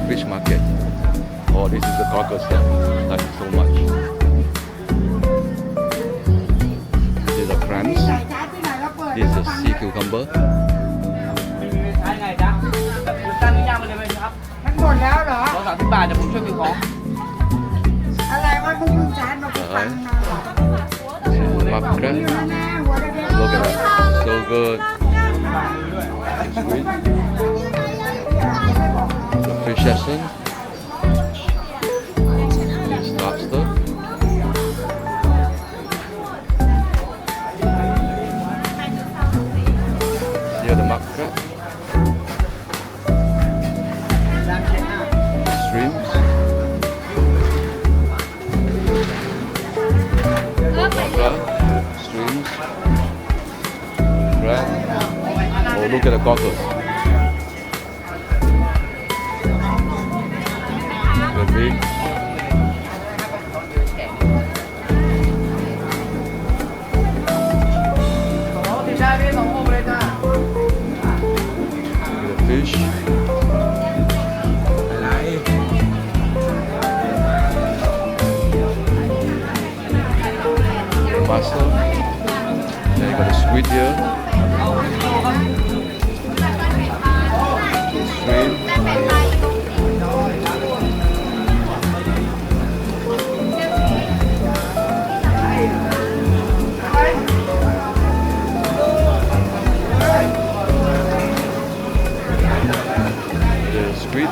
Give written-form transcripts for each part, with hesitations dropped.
fish market. Oh, this is the cockles there. Thank you so much. This is the prawns. This is the sea cucumber. ใช้ไงจ๊ะคุณตั้งย่างมาเลยไหมครับ มันหมดแล้วเหรอ 230 บาทเดี๋ยวผมช่วยซื้อของ อะไรวะมึงคุณจานมาฟังมา Mackerel. อยู่แน่ๆหัวเด็ก Look at that. So good. Squid. The fish essence. This lobster. Here the mackerel. Shrimps. Mackerel. Shrimps. Crab. Oh, look at the cockles. The big. The fish. The mussel. Then you got the squid here. Shrimp. The squid.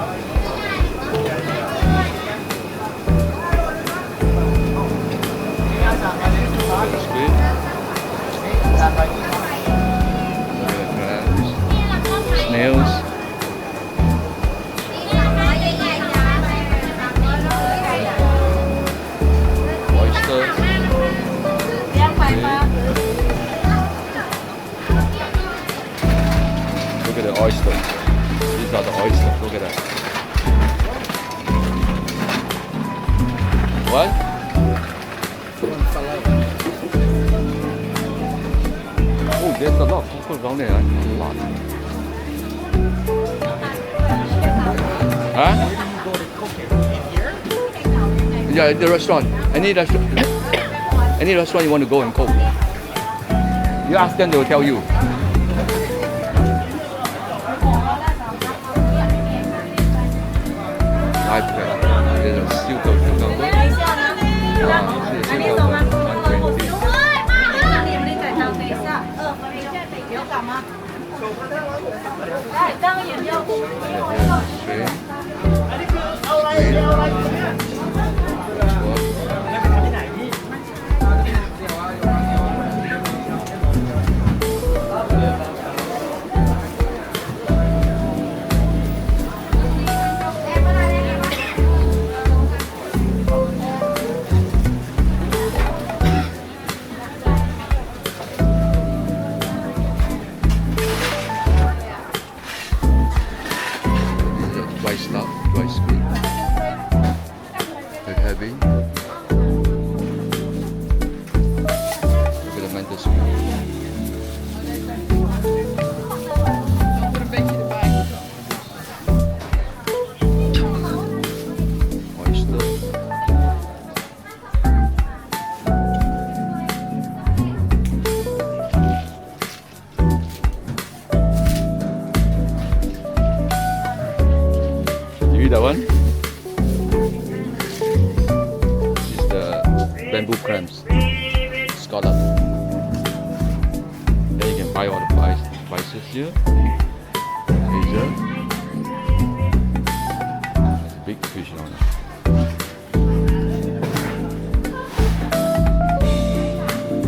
The squid. Crabs. Snails. Oysters. Look at the oysters. These are the oysters. Look at that. What? Oh, there's a lot of cockles down there. A lot. Huh? Yeah, the restaurant. Any restaurant. Any restaurant you want to go and cook. You ask them, they will tell you. Live crab. There's a silver cucumber. This is silver 120. Shrimp. Dry stuff, dry squid. Very heavy. Look at the mantis squid. Oyster. You eat that one? This is the bamboo crabs, scallop. Then you can buy all the spices here. Asia. There's a big fish on it.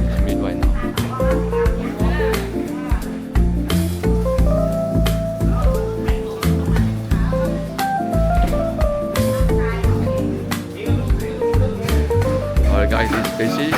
It's mid right now. Alright guys, it's busy.